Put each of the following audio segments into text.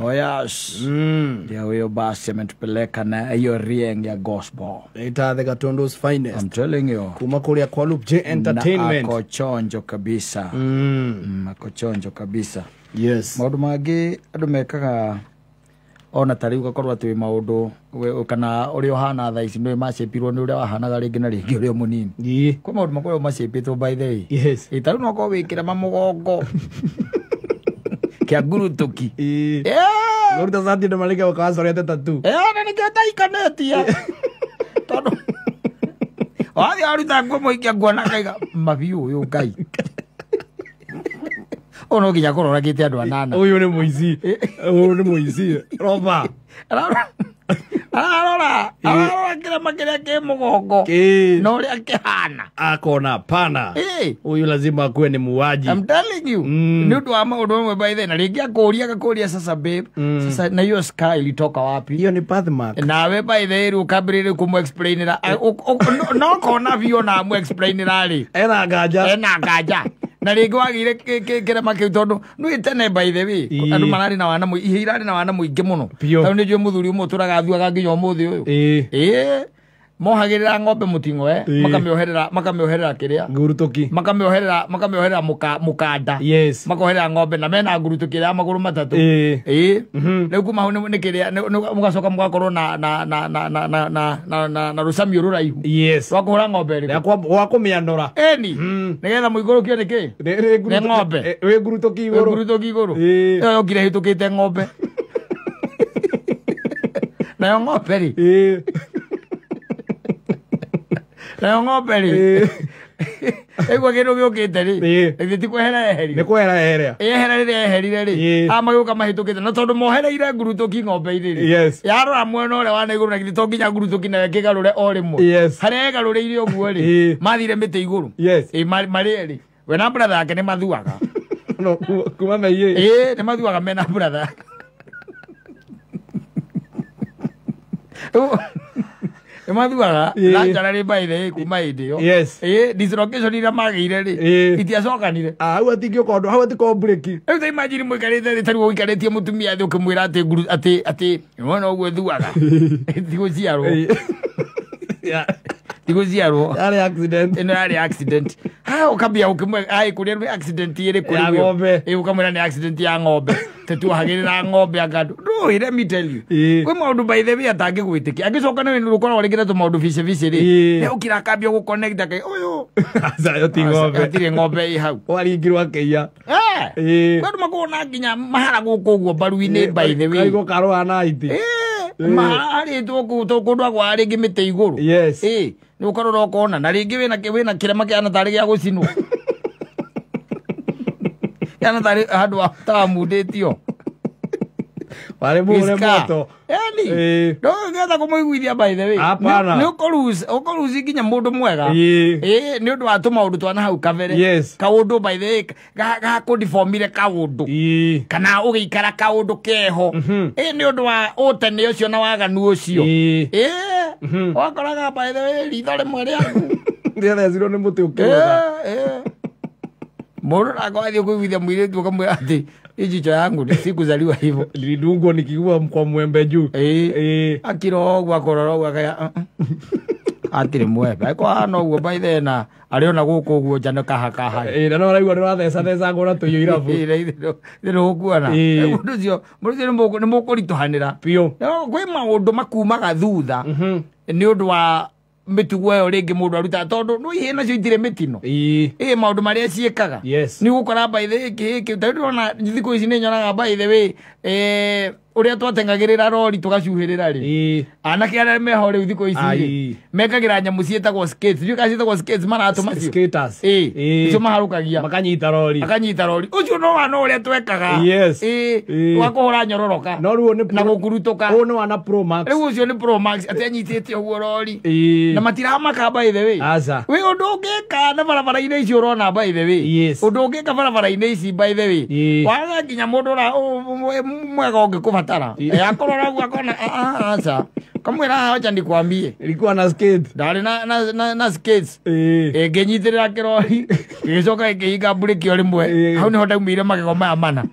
Oyas. Ndio huyo basi ametupeleka na hiyo rieng ya gospel. Ita the Gatundu's finest. I'm telling you. Kuma kulia kwa Loop J Entertainment. Na ako chonjo kabisa. Ako chonjo kabisa. Yes. Maundu magi andu mekaga ona tari ugakorwo ati maundu kana uri ohana tha ici no macipirwo ni uria wahanaga ringi na ringi uri munini. Kwa maundu makorwo macipitwo by the way. Yes. Itaru no ko wikira mamugongo. Kia gurutuki. Guruta sati ndo malika wakawasorete tatu. Na niketa ikanetia. Todo. Wadi aruta ngomo ikia ngwana kaiga mabiu uyu ngai. Ono kinya korora kite andu anana. Uyu ni muizi. Uyu ni muizi. Roba. Arora kira makira ke mugongo. No ria kihana. Akona pana. Uyu lazima akuwe ni muwaji. I'm telling you. Ni undu wa maundu mwe by then ringi akuria sasa babe. Sasa na hiyo sky ilitoka wapi? Hiyo ni birthmark. Nawe by the way ukabirire kumu explainira. No kona vio na mu explainira ri. Ena gaja. Na ringi wagire kira make tondu no itene by the way andu marari na wana ihirari na wana muingi muno tau ni jwe muthuri umo turaga thuaga nginya umuthi uyu mohagirira ng'ombe mutingo makamioherera kiria ngurutuki makamioherera mukanda yes makoherera ng'ombe na mena ngurutuki ya maguru matatu riu kuma hu ni kiria mugacoka mugakorwo na rusamio ruraihu yes wakuhura ng'ombe ri wakumiandora nigetha muigurukio ni ki ni ng'ombe we ngurutuki iguru iyo yokire hitukite ng'ombe nayo ng'ombe ri na ng'ombe ri egwa kindu giukite ri ithiti kwehera eheri ni kwehera eherire ri amaguka mahitukite na tondu mohereire ngurutuki ng'ombe iri yes yarora mwena ule wana iguru na giti to nginya ngurutuki na kigarure o rimwe haria garure uguo ri mathire mite iguru mari ri we na brother yake ni mathuaga no kuma meiye ni mathuaga mena brother Emathuaga na njarari by the kuma idio dislocation ira magire ri itiacokanire au atingio kondo hau atiko break eu ta imagine muikarite ri tari uikaretie mutumia thi ukimwira ati wona uguo thuaga tiguciarwo tiguciarwo yari accident ukambia ukimwe kuria ni accident iri kuri ng'ombe ukamwira ni accident ya ng'ombe tetuhagirira ng'ombe agandu no let me tell you kwi maundu by the way atangi gwitikia agicoka ni rukorwo ringire tu maundu vice ri ne ukira kambia gu connect ake uyu azayo ti ng'ombe atire ng'ombe i hau waringirwo akeia kwandu makona nginya mahara guku guo baruini by the way kaigo karwa na iti mahari tu kundu agwa ringi mite iguru ni ukarora ukona na ringi wina kirema kiana tari gia gucinwo yana tari handu atamunditio wale mure moto no ngetha kumuiguithia by the way ni ukoruzi nginya mundu mwega ni undu wa tumaundu twana hau kabere kaundu by the way ga kudiformire kaundu kana ugiikara kaundu keho ni undu wa utene ucio na waganu ucio wakoraga by the way ritho rimwe riaku ndiana ziro ni muti ukiroga mundu nakwathie kuiguithia mwiritu ukamwira ati ijicho yangu sikuzaliwa hivyo lidungwa nikikuwa kwa mwembe juu akirogwa kororogwa kaya atire mwembe aiko hano uguo by the na ariona guku uguo jano kaha na no raigwa no thesa ngona tuyo irabu iro gukuana mundu cio ni mukurituhanira pio no kwi maundu makumaga thutha ni undu wa mitugo yo ringi mundu aruta tondu no ihena cio itire mitino maundu maria ciekaga ni gukora by the ki taurona thiko ici ni nyonaga by the way uria twatengagirira rori tugacuhirira ri anake aria meho riu thiko ici mekagira nyamu cietagwo skates riu kacietagwo skates maratu macio skaters icio maharukagia makanyita rori ucio no wana uria twekaga wakuhura nyororoka na gukurutuka uno wana pro max riu ucio ni pro max ati anyitite uguo rori na matiramaka by the way we undu ungika na barabara-ini ici urona by the way undu ungika barabara-ini ici by the way waga nginya mundu mwega ungikubatara akorora uguo akona aca kamwira acha ndikwambie ilikuwa na skate ndari na skates nginyitirira kirori gicoka gikihinga buriki rimwe hau niho ndaumire magego maya mana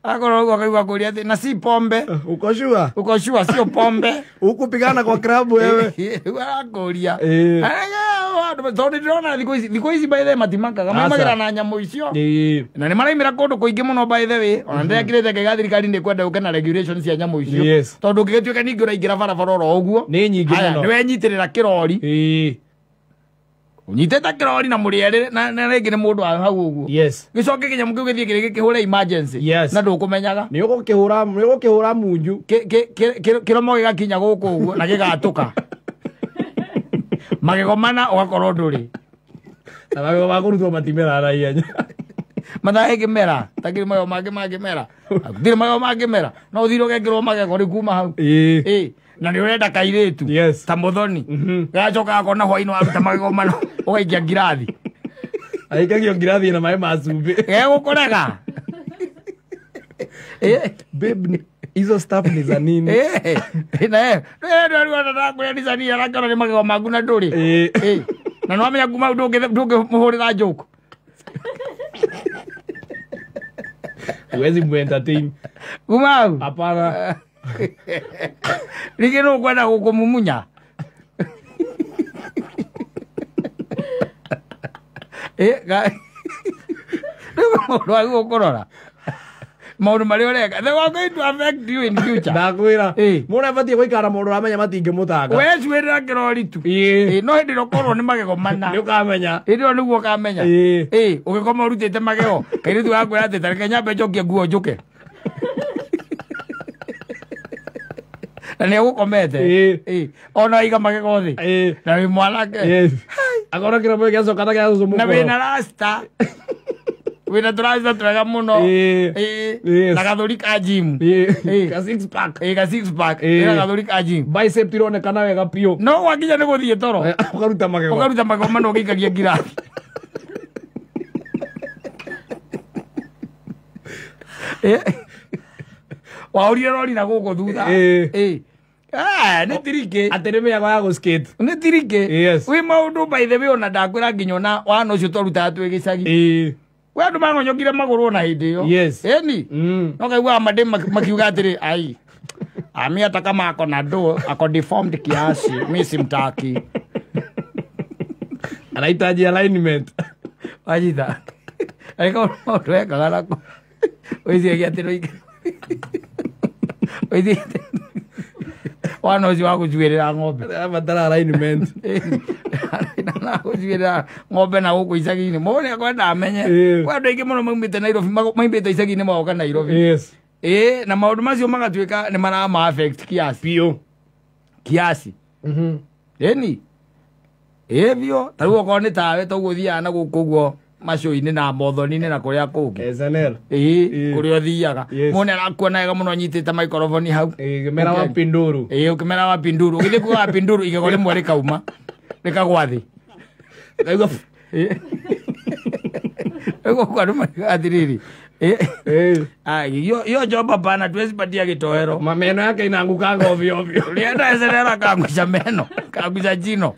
Akoro kwa kulia na si pombe. Uko sure? Uko sure sio pombe. Ukupigana kwa klabu wewe. Akulia. Tondu ndona thiko ici by the matimaka kama magira na nyamu icio. Na ni maraimira kundu kuingi muno by the way. Ona ndekirite kiga thirikari ndi kwenda ukena regulations cia nyamu icio. Tondu ngigituika ningi uraingira barabara oro uguo. Ni nyingi muno. Ni wenyitirira kirori. Unyiteta kirori na muriere na rigi ni mundu hau uguo. Gicoke kinyamu kiu githie kirigi kihura emergency. Na ndukumenyaga. Ni ugukihura munju. Kiromo gigakinya guku uguo na gigatuka. Magegomana ugakorwo nduri. Na magego makurutwo matimera araiyanya. Mathae kimera, takiri magego magimera. Ndire magego magimera. No uthiro gekirwo magego ri kuma hau. Na ni urenda kairitu. Ta muthoni. Gacoka akona hwaini waruta magego mano ugaikia ngirathi. Aikagio ngirathi na mai macumbi. Gegukurega. Babe, hizo stuff ni za nini? Ndio ni za nini? Arakana ni magego magu na nduri. Na no amenya kuma ndunge muhurira joke. Uwezi mu-entertain. Kuma. Hapana. Nige no kwenda gukumumunya. Ndio gukorora. Maundu mari ureka they are going to affect you in future. Ndakwira muna batie guikara mundu ramenya matinge mutanga. We swirira kirori tu. No hindi rokorwo ni magego mana. Ni ukamenya. Ndio niguo kamenya. Ugikoma urutite magego. Kairitu gakwira ati tareke nyambe njokie nguo njuke. Na ni ugukomete. Ona iga magego thi. Na wi mwanake. Agora kira mwe kiaso kata kiaso muko. Na wina rasta. Wina turaiza turega muno. Na gathuri ka gym. Ka six pack. Ka six pack. Na gathuri ka gym. Bicep ironekana wega pio. No wakinya ni guthie toro. Ukaruta magego. Ukaruta magego mano gikagia ngirathi. Waurire rori na guku thutha. Ni tirike. Atereme ya go skate. Ni tirike. Wi maundu by the way ona ndakwira nginyona wana ucio toruta twe gicagi. We andu mangonyokire maguru na hindi yo. Eni. No kaigua amade makiuga atiri ai. Ami ataka mako na do ako deformed kiasi. Mimi simtaki. Anahitaji alignment. Wajita. Aiko mweka galako. Wezi agiatiro. Wezi wana ucio wa gucuirira ng'ombe. Abatara alignment. Na gucuirira ng'ombe na guku icagi-ini. Mone akwenda amenye. We andu aingi muno maumite Nairobi maimbite icagi-ini magoka Nairobi. Na maundu macio magatuika ni marama affect kiasi. Pio. Kiasi. Eni. Evio taruo ko ni tawe to guthia na guku guo macio-ini na mothoni-ini na kuria kungi. SNL. Kuria thiaga. Mone arakuona wega muno nyitite microphone hau. Kimera wa Pinduru. Ukimera wa Pinduru. Ugithi kuga Pinduru igego rimwe rikauma. Rikagwathi. Kaigua. Ego kwa ruma adiriri. Yo joba bana tuwezi patia gitoero. Mameno yake inaanguka ovyo ovyo. Ulienda eserera kaangusha meno, kaangusha jino.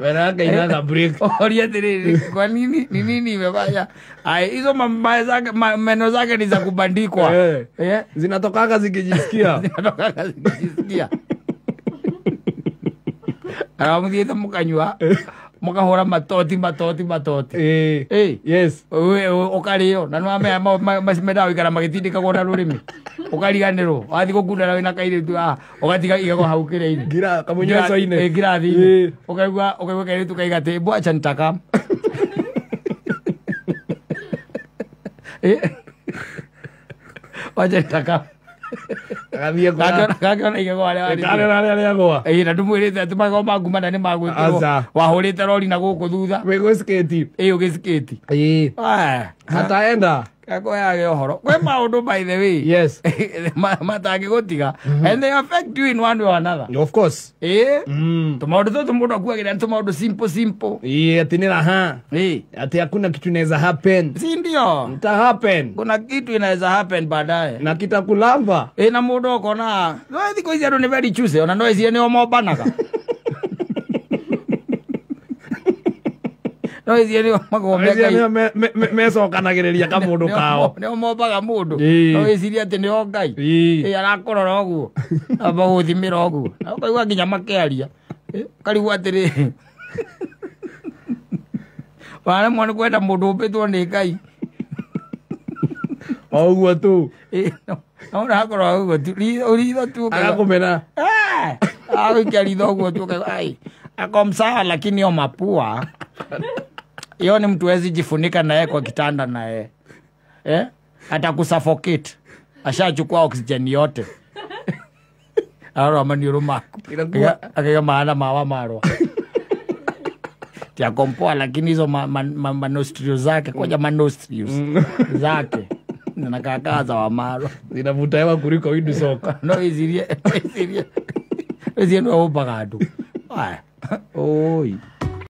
Meno yake inaanza break. Oria diriri. Kwa nini imefanya? Hizo mambaya zake meno zake ni za kubandikwa. Zinatokaga zikijisikia. Zinatokaga zikijisikia. Aramuthiete mukanywa. Mukahora matoti. Yes. Ukario na no ame masimeda wikara magitindika gona rurimi. Ukariganirwo. Wathi gukundana wina kairitu ugatiga igego hau kire-ini. Gira kamunyo ine. Ngirathi. Ukaigua kairitu kaigate bwa chantaka. Wacha taka. Kathie kwa. Kagona igego ale. Kale goa. Na ndumwirite ati magego magu manene magwikirwo. Wahurite rori na guku thutha. Wego skate. Ugiskate. Hataenda. Kako yage ohoro. Kwe maundu by the way. Yes. Matangi gutiga. And they affect you in one way or another. Of course. Tumaundu tu mundu akuagira tumaundu simple. Atinira ha. Ati hakuna kitu inaweza happen. Si ndio? Ita happen. Kuna kitu inaweza happen baadaye. Na kitakulamba. Na mundu okona. No thiko ici andu ni very choose. Ona no ici ni omobanaga. no icio magombe Ngai mecokanagĩrĩria kamũndũ kao nĩo mombaga mũndũ no ĩciria atĩ nĩo Ngai arakorora ũguo amba gũthimĩra ũguo na ũkaigua nginya makĩaria karigwo atĩrĩ waremwo nĩ kwenda mũndũ ũmbĩtwo nĩ Ngai ũguo tu no ũrakorwo ũguo tu ũritho tu agakũmena agũikia ritho ũguo tu ako msawa lakini yo mapua hiyo ni mtu hawezi jifunika naye kwa kitanda naye atakusuffocate ashachukua oxygen yote aro amaniuru maku akaga maana mawa marwa tia kompoa lakini hizo nostrils zake koja nostrils zake na kakaza wa marwa zinavuta hewa kuliko windu soka no izirie ndo ubagadu oi